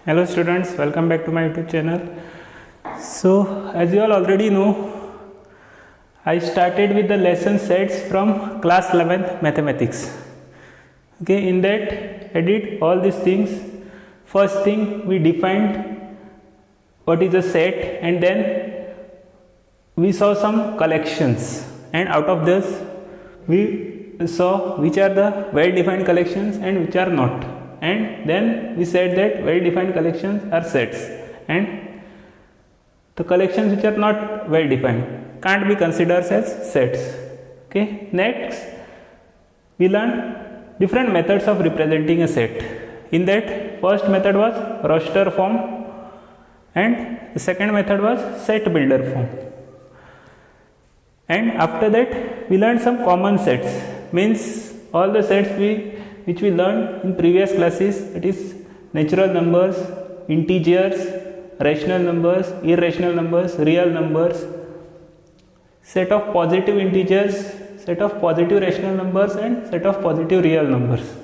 Hello students, welcome back to my YouTube channel. So as you all already know, I started with the lesson sets from class 11th mathematics. Okay, in that I did all these things. First thing, we defined what is a set, and then we saw some collections, and out of this we saw which are the well defined collections and which are not. And then we said that well defined collections are sets, and the collections which are not well defined can't be considered as sets. Okay, next we learned different methods of representing a set. In that, first method was roster form, and the second method was set builder form. And after that we learned some common sets, means all the sets which we learned in previous classes, that is natural numbers, integers, rational numbers, irrational numbers, real numbers, set of positive integers, set of positive rational numbers, and set of positive real numbers.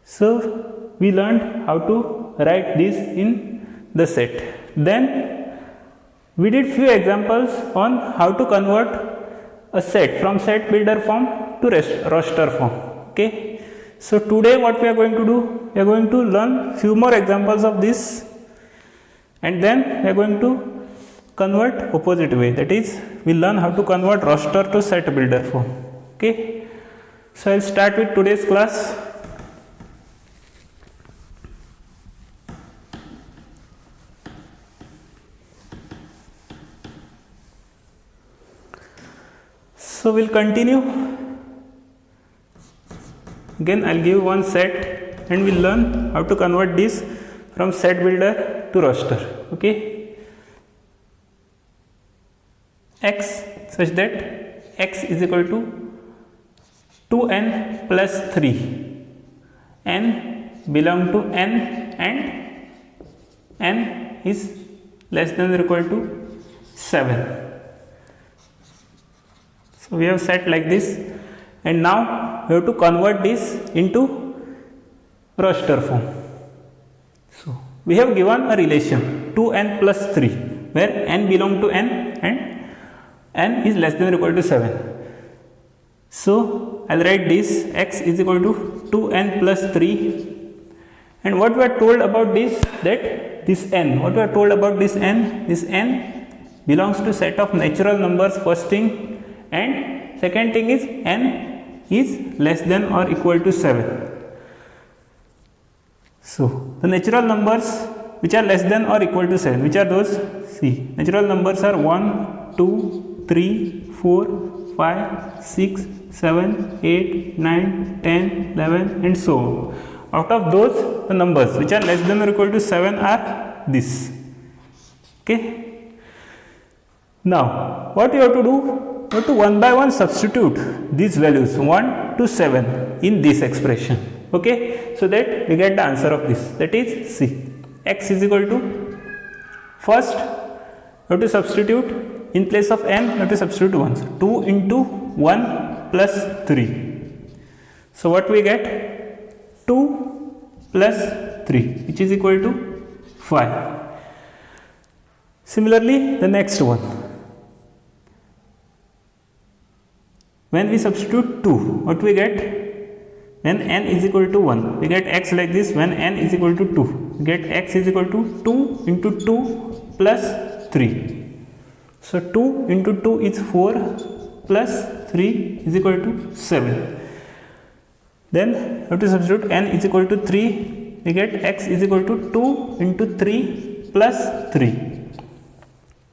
So we learned how to write this in the set. Then we did few examples on how to convert a set from set builder form to roster form. Okay, so today what we are going to do, we are going to learn few more examples of this, and then we are going to convert opposite way, that is we learn how to convert roster to set builder form. Okay, so I'll start with today's class. So we'll continue. Again I'll give one set and we'll learn how to convert this from set builder to roster. Okay, x such that x is equal to 2n plus 3, n belong to n and n is less than or equal to 7. So we have set like this, and now we have to convert this into roster form. So we have given a relation 2n plus 3 where n belong to n and n is less than or equal to 7. So I'll write this x is equal to 2n plus 3, and what we are told about this, that this n, what we are told about this n belongs to set of natural numbers, first thing, and second thing is n is less than or equal to 7. So the natural numbers which are less than or equal to 7, which are those? See, natural numbers are 1, 2, 3, 4, 5, 6, 7, 8, 9, 10, 11 and so on. Out of those, the numbers which are less than or equal to 7 are this. Okay. Now what you have to do? You have to one by one substitute these values 1 to 7 in this expression. Okay, so that we get the answer of this, that is C. X is equal to, first you have to substitute in place of n, you have to substitute 1. 2 into 1 plus 3. So what we get? 2 plus 3, which is equal to 5. Similarly, the next one. When we substitute 2, what we get? When n is equal to 1, we get x like this. When n is equal to 2, we get x is equal to 2 into 2 plus 3. So 2 into 2 is 4 plus 3 is equal to 7. Then we have to substitute n is equal to 3, we get x is equal to 2 into 3 plus 3,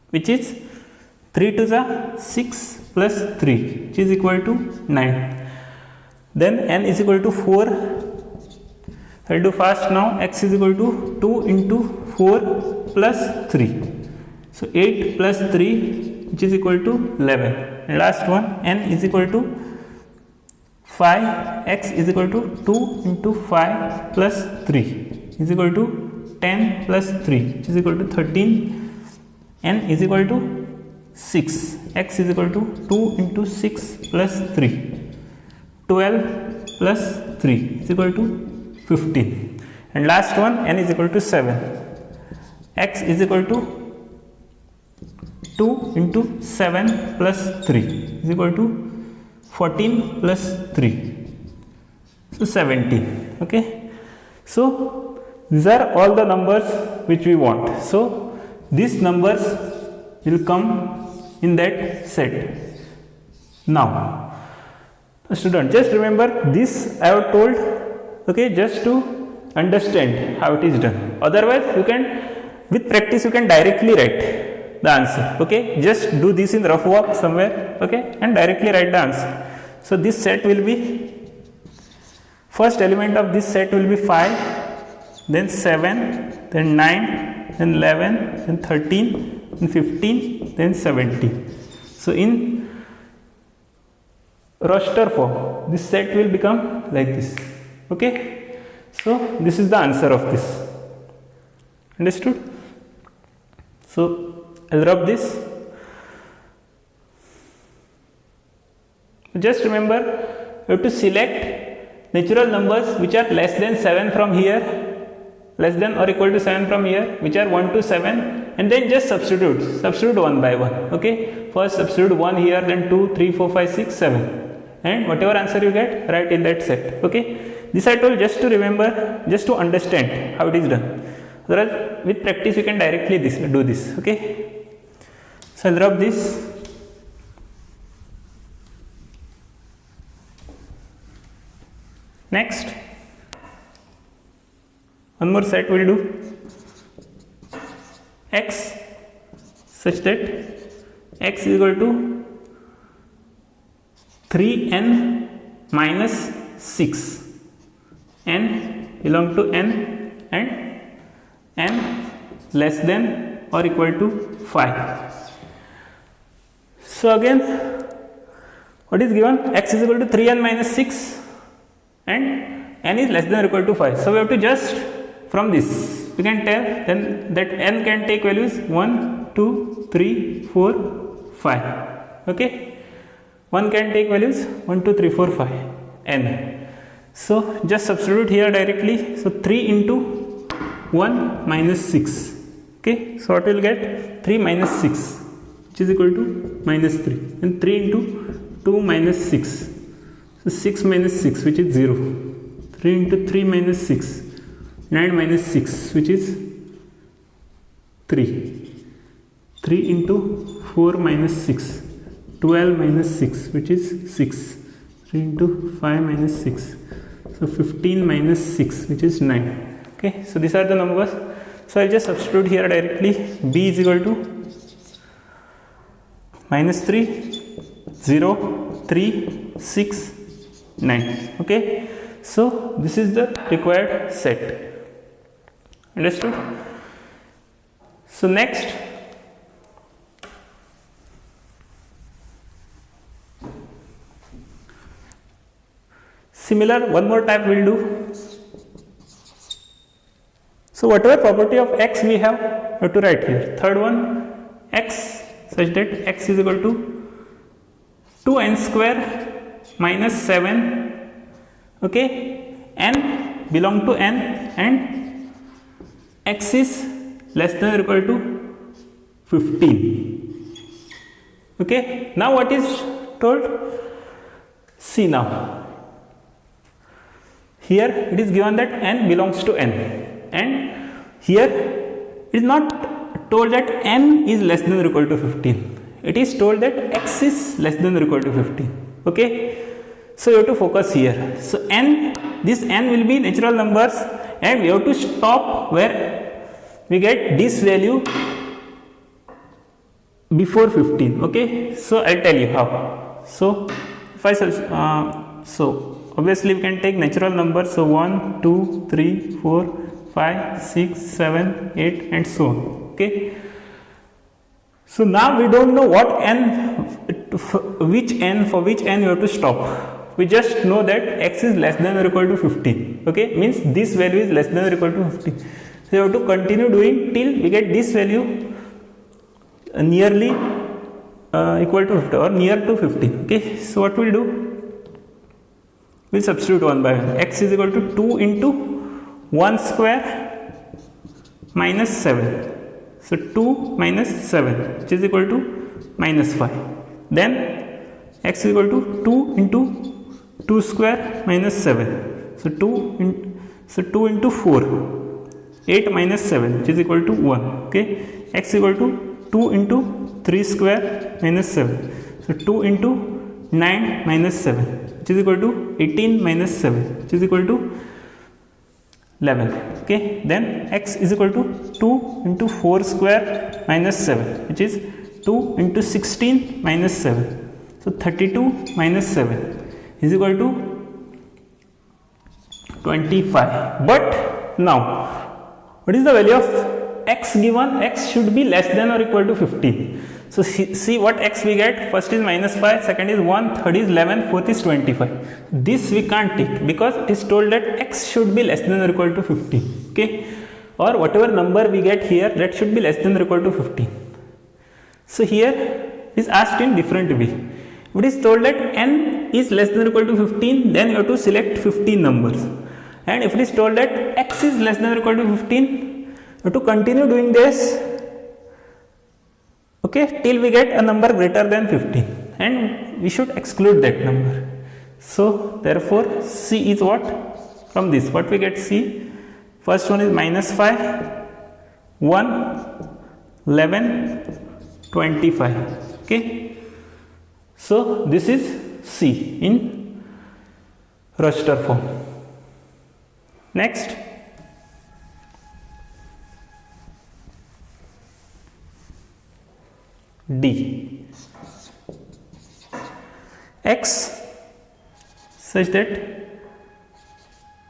which is 3 to the 6 plus 3, which is equal to 9. Then n is equal to 4. I will do fast now. X is equal to 2 into 4 plus 3. So 8 plus 3, which is equal to 11. And last one, n is equal to 5. X is equal to 2 into 5 plus 3 is equal to 10 plus 3, which is equal to 13. N is equal to 6. X is equal to 2 into 6 plus 3. 12 plus 3 is equal to 15. and last one n is equal to 7. X is equal to 2 into 7 plus 3 is equal to 14 plus 3, so 17. Okay, so these are all the numbers which we want. So these numbers will come in that set. Now student, just remember this I have told, okay, just to understand how it is done. Otherwise you can, with practice you can directly write the answer. Okay, just do this in rough work somewhere, okay, and directly write the answer. So this set will be, first element of this set will be 5, then 7, then 9, then 11, then 13, then 15, then 17. So in roster form this set will become like this. Okay, so this is the answer of this. Understood? So I'll rub this. Just remember, you have to select natural numbers which are less than 7 from here, less than or equal to 7 from here, which are 1 to 7, and then just substitute one by one. Okay, first substitute 1 here, then 2, 3, 4, 5, 6, 7, and whatever answer you get, write in that set. Okay, this I told just to remember, just to understand how it is done. Otherwise with practice you can directly do this. Okay, so I'll rub this. Next, one more set we will do. X such that x is equal to 3n minus 6. N belong to n and n less than or equal to 5. So again, what is given? X is equal to 3n minus 6 and n is less than or equal to 5. So we have to just, from this we can tell then that n can take values 1, 2, 3, 4, 5. Okay, 1 can take values 1, 2, 3, 4, 5, n. So just substitute here directly. So 3 into 1 minus 6. Okay, so what we will get? 3 minus 6, which is equal to minus 3, and 3 into 2 minus 6. So 6 minus 6, which is 0. 3 into 3 minus 6, 9 minus 6, which is 3. 3 into 4 minus 6, 12 minus 6, which is 6. 3 into 5 minus 6, so 15 minus 6, which is 9. Okay, so these are the numbers. So I'll just substitute here directly. B is equal to minus 3, 0, 3, 6, 9. Okay, so this is the required set. Understood? So next, similar one more type we'll do. So whatever property of x we have to write here. Third one, x such that x is equal to 2n square minus 7. Okay, n belong to n and x is less than or equal to 15. Okay, now what is told? See now, here it is given that n belongs to n, and here it is not told that n is less than or equal to 15. It is told that x is less than or equal to 15. Okay, so you have to focus here. So n, this n will be natural numbers, and we have to stop where we get this value before 15. Okay, so I'll tell you how. So if I so obviously we can take natural numbers. So 1, 2, 3, 4, 5, 6, 7, 8, and so on. Okay, so now we don't know what n, which n, for which n you have to stop. We just know that x is less than or equal to 15. Okay, means this value is less than or equal to 15. So you have to continue doing till we get this value nearly equal to 50 or near to 15. Okay, so what we'll do? We'll substitute one by one. X is equal to 2 into 1 square minus 7. So 2 minus 7, which is equal to minus 5. Then x is equal to 2 into 2 square minus 7. So 2 into 4, 8 minus 7, which is equal to 1. Okay, x is equal to 2 into 3 square minus 7. So 2 into 9 minus 7, which is equal to 18 minus 7, which is equal to 11. Okay, then x is equal to 2 into 4 square minus 7, which is 2 into 16 minus 7. So 32 minus 7 is equal to 25. But now, what is the value of x given? X should be less than or equal to 15. So see what x we get. First is minus 5, second is 1, third is 11, fourth is 25. This we can't take because it is told that x should be less than or equal to 15. Okay, or whatever number we get here, that should be less than or equal to 15. So here is asked in different way. If it is told that n is less than or equal to 15, then you have to select 15 numbers. And if it is told that x is less than or equal to 15, you have to continue doing this, okay, till we get a number greater than 15, and we should exclude that number. So therefore C is what? From this, what we get? C, first one is minus 5, 1, 11, 25. Okay, so this is C in raster form. Next, D. X such that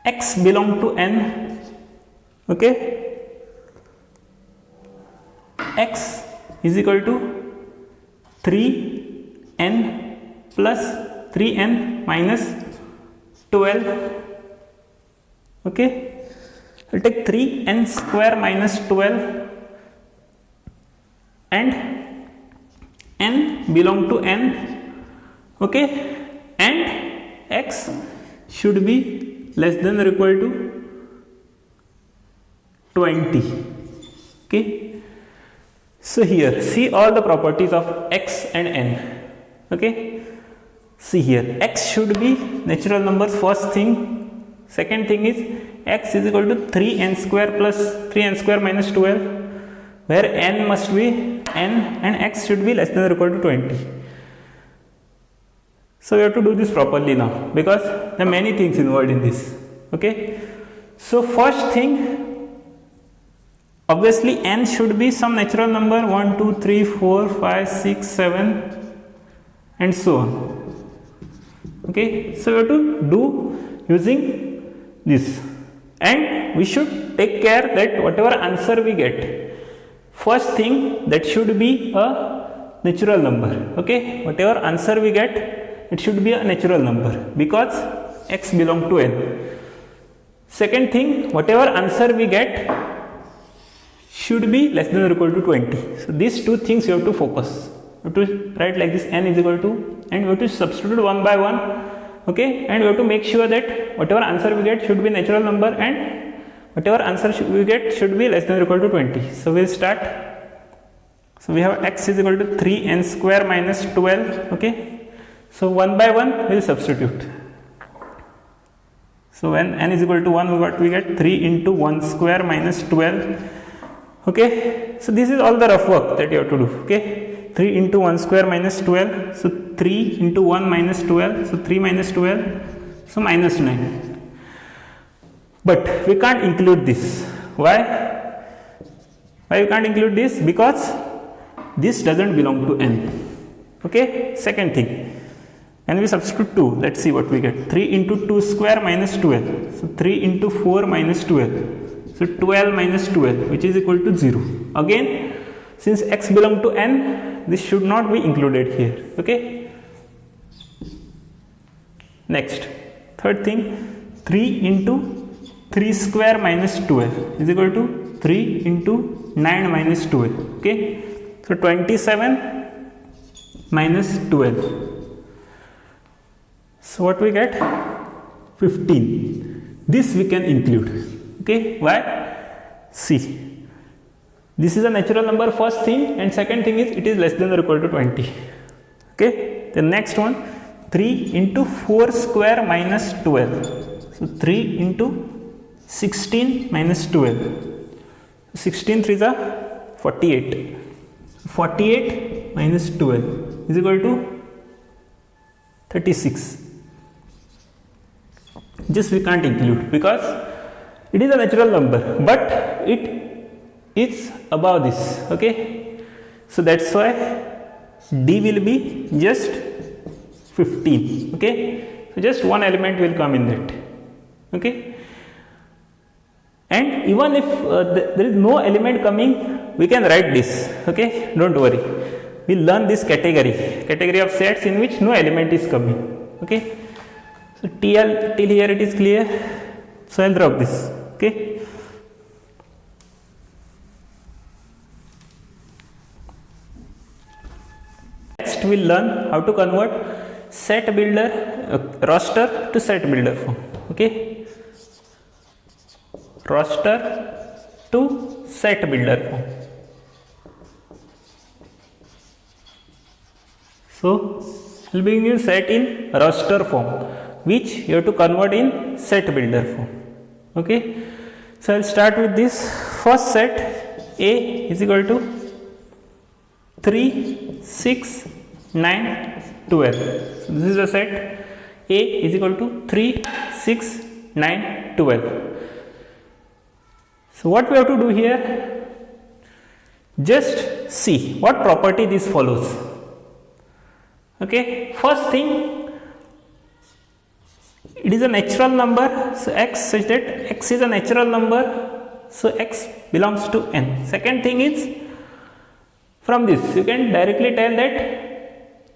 x belong to n. Okay, x is equal to 3n plus 3n minus 12. Okay, I'll take 3n square minus 12 and n belong to n. Okay, and x should be less than or equal to 20. Okay, so here see all the properties of x and n. Okay, see here, x should be natural numbers, first thing. Second thing is x is equal to 3n square plus 3n square minus 12, where n must be n and x should be less than or equal to 20. So we have to do this properly now because there are many things involved in this. Okay, so first thing, obviously n should be some natural number, 1, 2, 3, 4, 5, 6, 7 and so on. Okay, so we have to do using this, and we should take care that whatever answer we get, first thing, that should be a natural number. Okay, whatever answer we get, it should be a natural number because x belong to n. Second thing, whatever answer we get should be less than or equal to 20. So these two things you have to focus. You have to write like this, n is equal to, and we have to substitute one by one. Okay, and we have to make sure that whatever answer we get should be natural number and whatever answer we get should be less than or equal to 20. So we'll start. So we have x is equal to 3n square minus 12. Okay, so one by one we'll substitute. So when n is equal to 1, what we get? 3 into 1 square minus 12. Okay, so this is all the rough work that you have to do. Okay, 3 into 1 square minus 12, so 3 into 1 minus 12, so 3 minus 12, so minus 9. But we can't include this. Why? Why we can't include this? Because this doesn't belong to n. Okay, second thing, and we substitute 2, let's see what we get. 3 into 2 square minus 12, so 3 into 4 minus 12, so 12 minus 12, which is equal to 0. Again, since x belong to n, this should not be included here. Okay, next, third thing, 3 into 3 square minus 12 is equal to 3 into 9 minus 12. Okay, so 27 minus 12, so what we get? 15. This we can include. Okay, why? See, this is a natural number, first thing, and second thing is it is less than or equal to 20. Okay, the next one, 3 into 4 square minus 12. So 3 into 16 minus 12. 16 3s are 48. 48 minus 12 is equal to 36. Just we can't include because it is a natural number, but it is above this. Okay, so that's why D will be just 15. Okay, so just one element will come in that. Okay, and even if there is no element coming, we can write this. Okay, don't worry, we learn this category of sets in which no element is coming. Okay, so till here it is clear, so I'll drop this. Okay, next we'll learn how to convert set builder roster to set builder form. Okay, roster to set builder form. So we'll be giving you set in roster form, which you have to convert in set builder form. Okay, so I'll start with this first set. A is equal to 3, 6, 9, 12. So this is a set. A is equal to 3, 6, 9, 12. So what we have to do here, just see what property this follows. Okay, first thing, it is a natural number, so x such that x is a natural number, so x belongs to n. Second thing is, from this you can directly tell that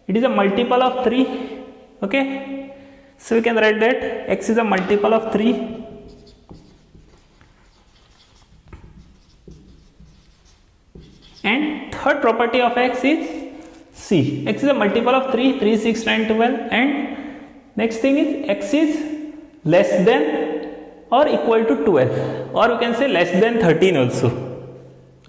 it is a multiple of 3. Okay, so we can write that x is a multiple of 3. And third property of x is, see, x is a multiple of 3, 3, 6, 9, 12, and next thing is x is less than or equal to 12, or you can say less than 13 also.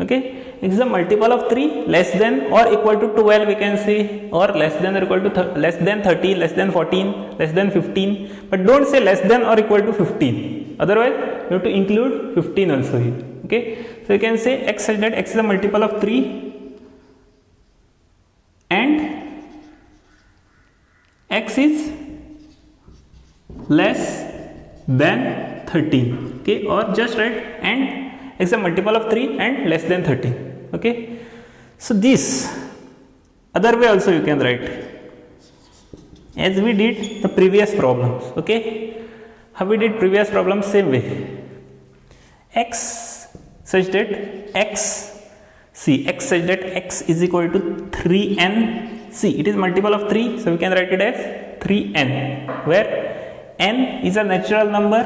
Okay, x is a multiple of 3, less than or equal to 12 we can say, or less than or equal to less than 13, less than 14, less than 15, but don't say less than or equal to 15, otherwise you have to include 15 also here. Okay, so you can say x such that x is a multiple of 3 and x is less than 13. Okay, or just write and x is a multiple of 3 and less than 13. Okay, so this other way also you can write as we did the previous problems. Okay, how we did previous problems, same way, x such that x, see, x such that x is equal to 3n. See, it is multiple of 3, so we can write it as 3n, where n is a natural number.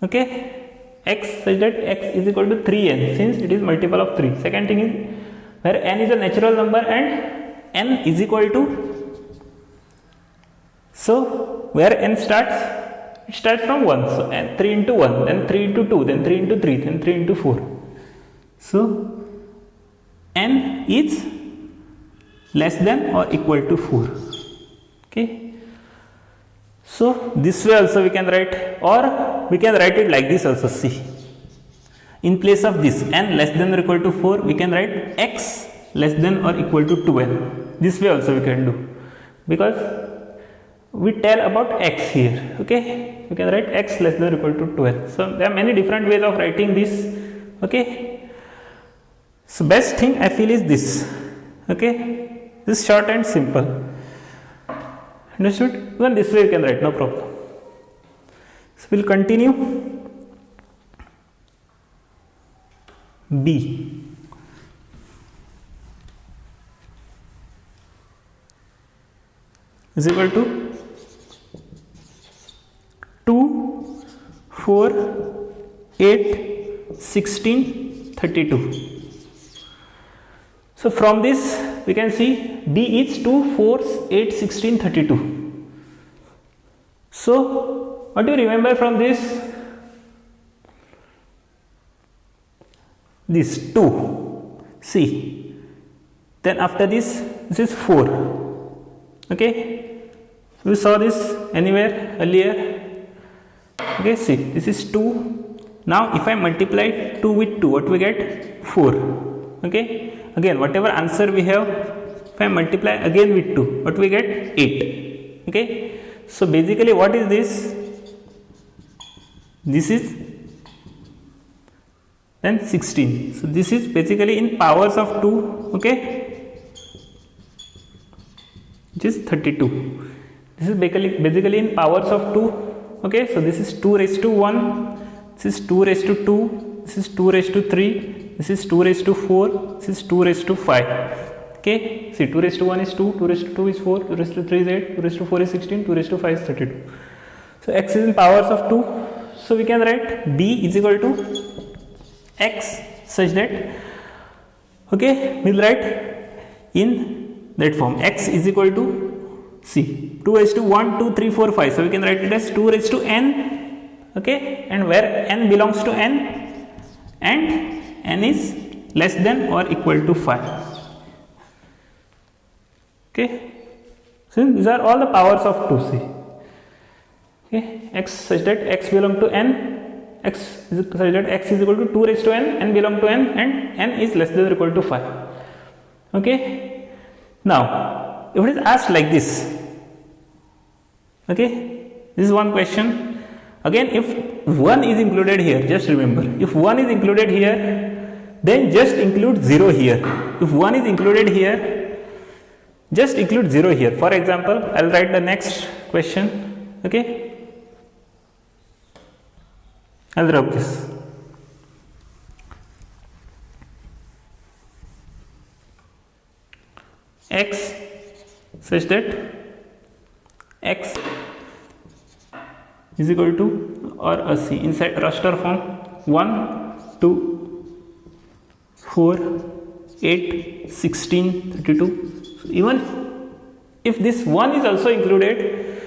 Okay, x such that x is equal to 3n, since it is multiple of 3. Second thing is where n is a natural number and n is equal to, so where n starts, it starts from 1, so 3 into 1, then 3 into 2, then 3 into 3, then 3 into 4. So n is less than or equal to 4. Okay, so this way also we can write, or we can write it like this also. See, in place of this n less than or equal to 4, we can write x less than or equal to 12. This way also we can do, because we tell about x here. Okay, we can write x less than or equal to 12. So there are many different ways of writing this. Okay, so best thing I feel is this. Okay, this is short and simple. Understood? Even this way you can write, no problem. So we'll continue. B. Is equal to 2, 4, 8, 16, 32. So from this we can see B is 2, 4, 8, 16, 32. So what do you remember from this? this 2, see, then after this is 4. Okay, we saw this anywhere earlier. Okay, see, this is 2. Now if I multiply 2 with 2, what we get? 4. Okay, again whatever answer we have, if I multiply again with 2, what we get? 8. Okay, so basically what is this? This is then 16. So this is basically in powers of 2. Okay, which is 32. This is basically in powers of 2. Okay, so this is 2 raised to 1, this is 2 raised to 2, this is 2 raised to 3, this is 2 raised to 4, this is 2 raised to 5. Okay, see, 2 raised to 1 is 2, 2 raised to 2 is 4, 2 raised to 3 is 8, 2 raised to 4 is 16, 2 raised to 5 is 32. So x is in powers of 2. So we can write b is equal to x such that, okay, we'll write in that form, x is equal to, see, 2 raised to 1, 2, 3, 4, 5. So we can write it as 2 raised to n. Okay, and where n belongs to n, and n is less than or equal to 5. Okay, so these are all the powers of 2c. Okay, x such that x belong to n, x is such that x is equal to 2 raised to n belong to n, and n is less than or equal to 5. Okay, now if it is asked like this, okay, this is one question. Again, if 1 is included here, just remember, if 1 is included here, then just include 0 here. If 1 is included here, just include 0 here. For example, I will write the next question. Okay, I will rub this. X such that x is equal to, or a c inside raster form, 1, 2, 4, 8, 16, 32. So even if this 1 is also included,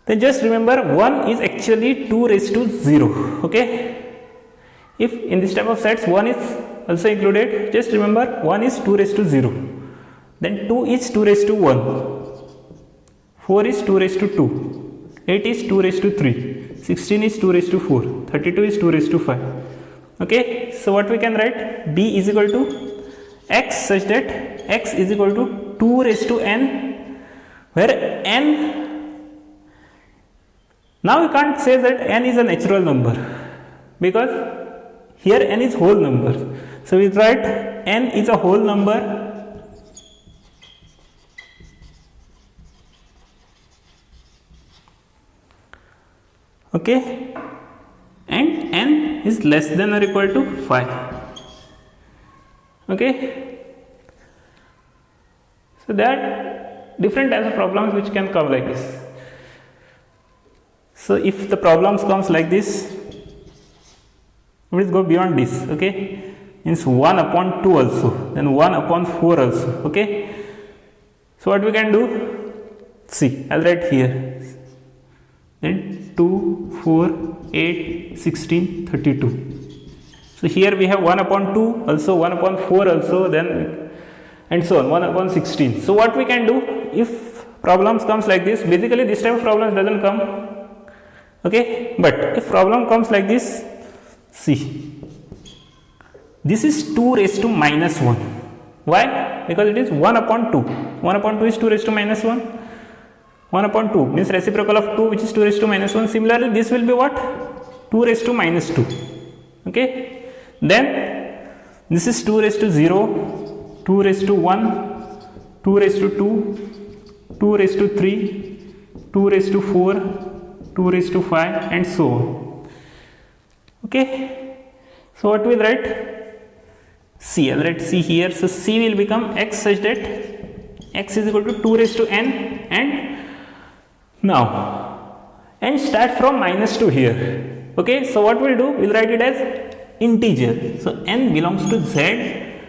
then just remember 1 is actually 2 raised to 0. Okay, if in this type of sets 1 is also included, just remember 1 is 2 raised to 0, then 2 is 2 raised to 1, 4 is 2 raised to 2, 8 is 2 raised to 3, 16 is 2 raised to 4, 32 is 2 raised to 5. Okay, so what we can write? B is equal to x such that x is equal to 2 raised to n, where n, now we can't say that n is a natural number because here n is whole number. So we write n is a whole number, okay, and n is less than or equal to 5. Okay, so there are different types of problems which can come like this. So if the problems comes like this, we will go beyond this. Okay, means 1 upon 2 also, then 1 upon 4 also. Okay, so what we can do? See, I'll write here, then 2, 4, 8, 16, 32. So here we have 1 upon 2 also, 1 upon 4 also, then and so on, 1 upon 16. So what we can do, if problems comes like this, basically this type of problems doesn't come. Okay, but if problem comes like this, see, this is 2 raised to minus 1. Why? Because it is 1 upon 2. 1 upon 2 is 2 raised to minus 1. 1 upon 2 means reciprocal of 2, which is 2 raised to minus 1. Similarly, this will be what? 2 raised to minus 2. Okay, then this is 2 raised to 0, 2 raised to 1, 2 raised to 2, 2 raised to 3, 2 raised to 4, 2 raised to 5, and so on. Okay, so what we will write? C. I will write C here. So C will become x such that x is equal to 2 raised to n, and now n start from minus 2 here. Okay, so what we'll do? We'll write it as integer. So n belongs to z,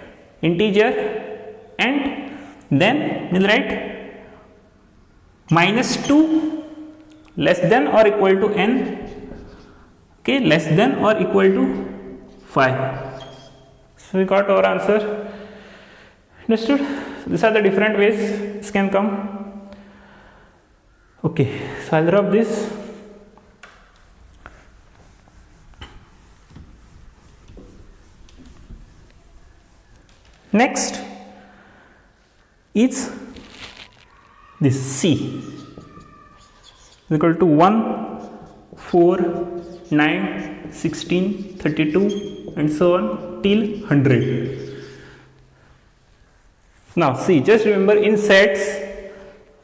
integer, and then we'll write minus 2 less than or equal to n. Okay, less than or equal to 5. So we got our answer. Understood? These are the different ways this can come. Okay, so I'll drop this. Next is this C is equal to 1, 4, 9, 16, 32 and so on till 100. Now see, just remember in sets,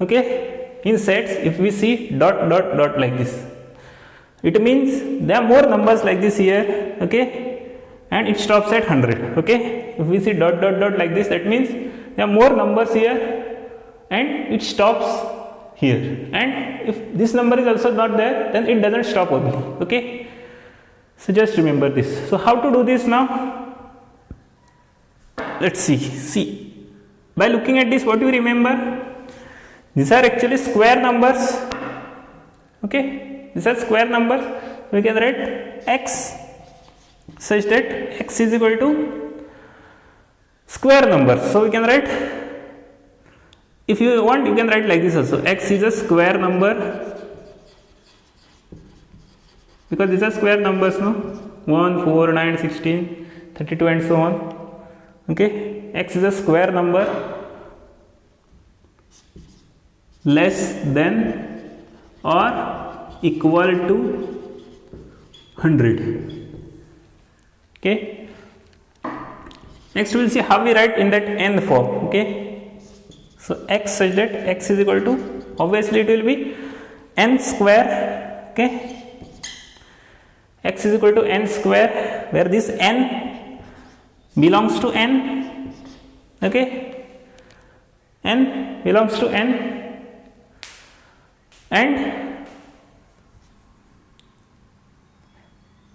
okay, in sets if we see dot dot dot like this, it means there are more numbers like this here, okay, and it stops at 100, okay. If we see dot dot dot like this, that means there are more numbers here and it stops here, and if this number is also not there, then it doesn't stop only, okay. So just remember this. So how to do this now? Let's see. By looking at this, what you remember? These are actually square numbers, okay. These are square numbers. We can write x such that x is equal to square numbers. So we can write, if you want, you can write like this also. X is a square number, because these are square numbers, no? 1, 4, 9, 16, 32 and so on, okay. X is a square number less than or equal to 100, okay. Next we will see how we write in that n form, okay. So x such that x is equal to, obviously it will be n square, okay. X is equal to n square, where this n belongs to n, okay, n belongs to n, and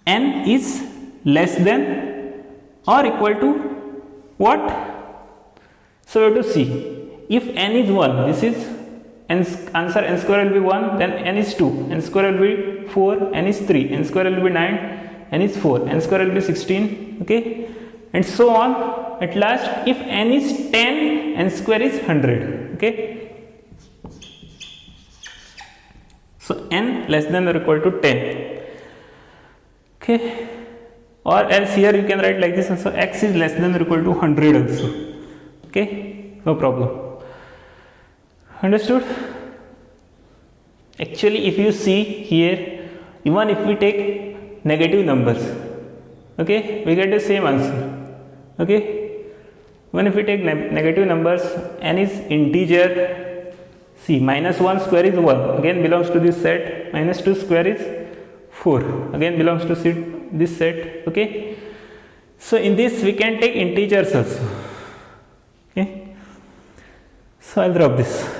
n is less than or equal to what? So we have to see, if n is 1, this is n, answer n square will be 1, then n is 2, n square will be 4, n is 3, n square will be 9, n is 4, n square will be 16, okay, and so on. At last, if n is 10, n square is 100, okay. So n less than or equal to 10, okay, or else here you can write like this also, x is less than or equal to 100 also, okay, no problem. Understood? Actually, if you see here, even if we take negative numbers, okay, we get the same answer, okay. Even if we take negative numbers, n is integer. See, minus 1 square is 1, again belongs to this set. Minus 2 square is 4, again belongs to this set, okay. So in this we can take integers also, okay. So I'll drop this.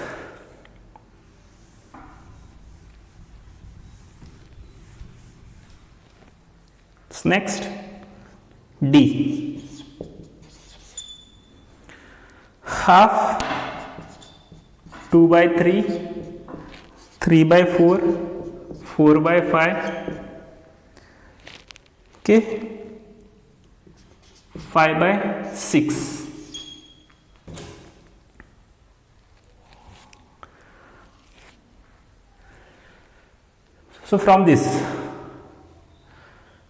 So next, D. Half 2 by 3, 3 by 4, 4 by 5, okay, 5 by 6. So from this,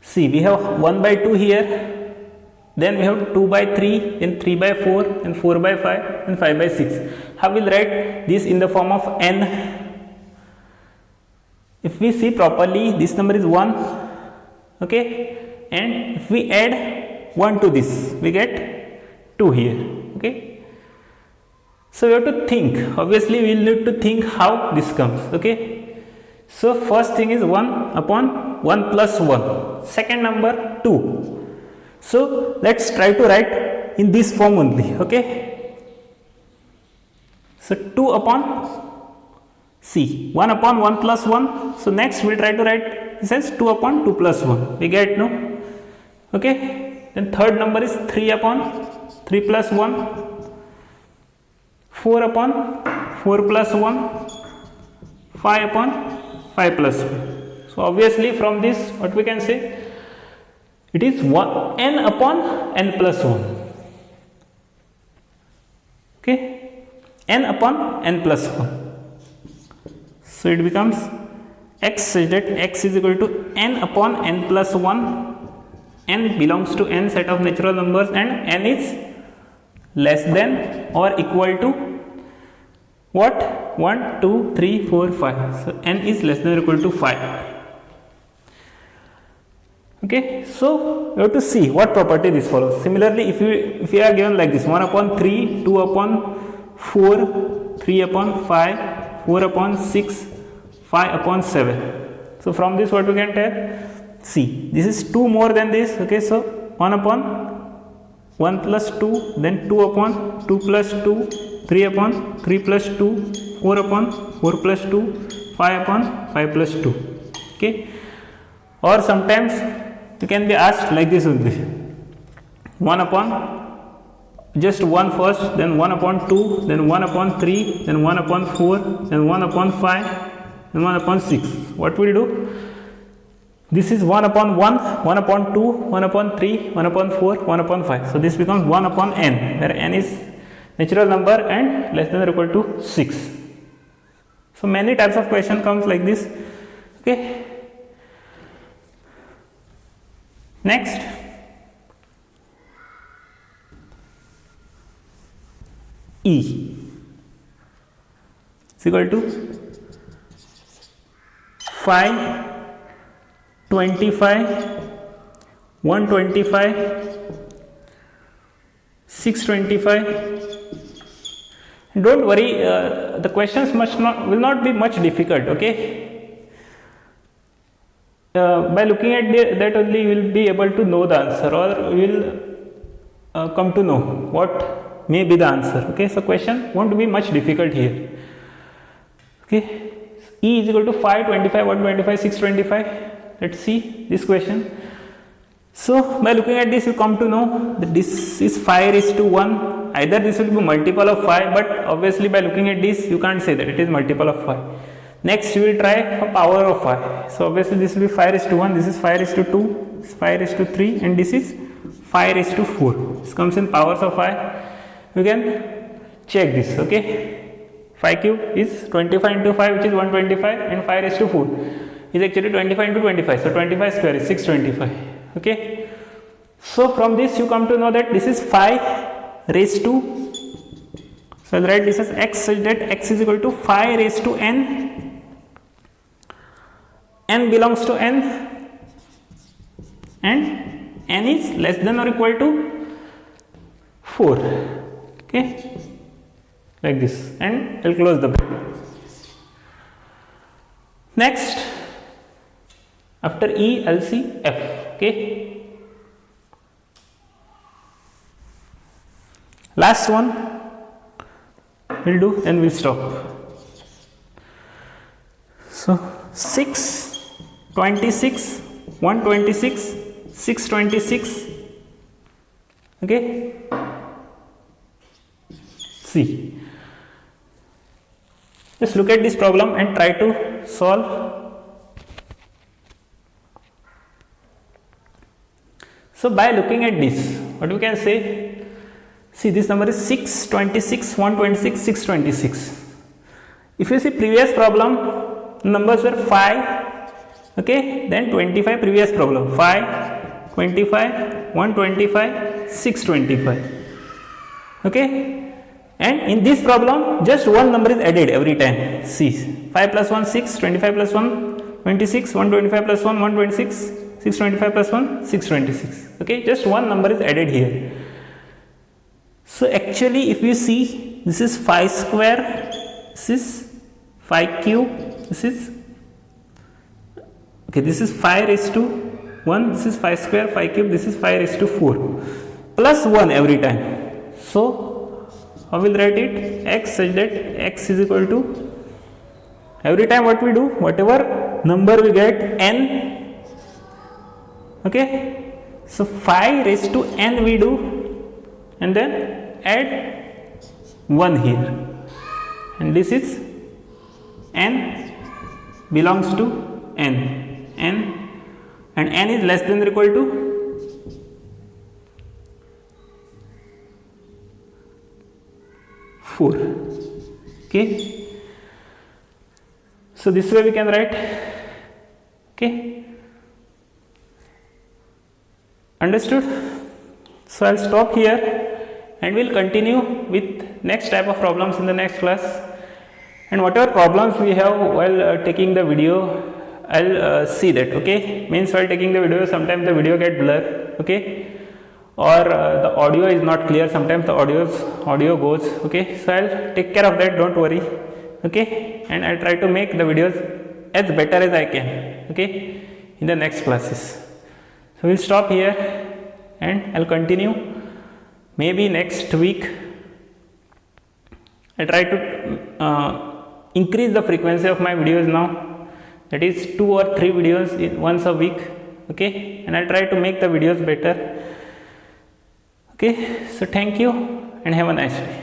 see, we have 1 by 2 here, then we have 2 by 3, then 3 by 4, then 4 by 5, and 5 by 6. How will write this in the form of n? If we see properly, this number is 1, okay, and if we add 1 to this, we get 2 here, okay. So we have to think, obviously we will need to think how this comes, okay. So first thing is 1 upon 1 plus 1, second number 2. So let's try to write in this form only, okay. So 2 upon C, 1 upon 1 plus 1. So next we will try to write this as 2 upon 2 plus 1. We get, no? Okay. Then third number is 3 upon 3 plus 1, 4 upon 4 plus 1, 5 upon 5 plus 1. So obviously from this, what we can say, It is n upon n plus 1. Okay, n upon n plus 1. So it becomes x such that x is equal to n upon n plus 1. N belongs to n set of natural numbers and n is less than or equal to what? 1, 2, 3, 4, 5. So n is less than or equal to 5. Okay, so you have to see what property this follows. Similarly, if you are given like this, 1 upon 3, 2 upon 4, 3 upon 5, 4 upon 6, 5 upon 7. So from this what we can tell? See, this is 2 more than this. Okay, so 1 upon 1 plus 2, then 2 upon 2 plus 2, 3 upon 3 plus 2, 4 upon 4 plus 2, 5 upon 5 plus 2. Okay, or sometimes you can be asked like this only, 1 upon just 1 first, then 1 upon 2, then 1 upon 3, then 1 upon 4, then 1 upon 5, then 1 upon 6. What will do? This is 1 upon 1, 1 upon 2, 1 upon 3, 1 upon 4, 1 upon 5. So this becomes 1 upon n, where n is natural number and less than or equal to 6. So many types of question comes like this. Okay. Next, E is equal to 5, 25, 125, 625. Don't worry, the questions will not be much difficult. Okay, by looking at that only you will be able to know the answer, or you will come to know what may be the answer. Okay, so question won't be much difficult here. Okay, E is equal to 5, 25, 125, 625. Let's see this question. So by looking at this, you come to know that this is 5 raised to 1. Either this will be multiple of 5, but obviously by looking at this, you can't say that it is multiple of 5. Next, you will try for power of 5. So obviously this will be 5 raised to 1, this is 5 raised to 2, this is 5 raised to 3, and this is 5 raised to 4. This comes in powers of 5. You can check this. Okay, 5 cube is 25 into 5, which is 125, and 5 raised to 4 is actually 25 into 25. So 25 square is 625. Okay, so from this you come to know that this is 5 raised to, so I'll write this as x such that x is equal to 5 raised to n. N belongs to n, and n is less than or equal to 4. Okay, like this, and I'll close the bracket. Next, after E, I'll see F. Okay, last one will do, then we'll stop. So 6, 26, 126, 626. Okay, see, just look at this problem and try to solve. So by looking at this, what we can say, see, this number is 6, 26, 126, 626. If you see previous problem, numbers were 5, okay, then 25 previous problem, 5, 25, 125, 625, okay, and in this problem just one number is added every time. See, 5 plus 1, 6, 25 plus 1, 26, 125 plus 1, 126, 625 plus 1, 626, okay, just one number is added here. So actually if you see, this is 5 square, this is 5 cube, this is, okay, this is 5 raised to 1, this is 5 square, 5 cube, this is 5 raised to 4, plus 1 every time. So how will write it? X such that x is equal to, every time what we do, whatever number we get, n, okay, so 5 raised to n we do, and then add 1 here, and this is n belongs to n, and n is less than or equal to 4. Okay, so this way we can write. Okay, understood? So I'll stop here and we'll continue with next type of problems in the next class. And whatever problems we have while taking the video, I'll see that. Okay, means while taking the video, sometimes the video get blur. Okay, or the audio is not clear. Sometimes the audio goes. Okay, so I'll take care of that. Don't worry. Okay, and I'll try to make the videos as better as I can. Okay, in the next classes. So we'll stop here and I'll continue maybe next week. I try to increase the frequency of my videos now, that is 2 or 3 videos once a week. Okay, and I'll try to make the videos better. Okay, so thank you and have a nice day.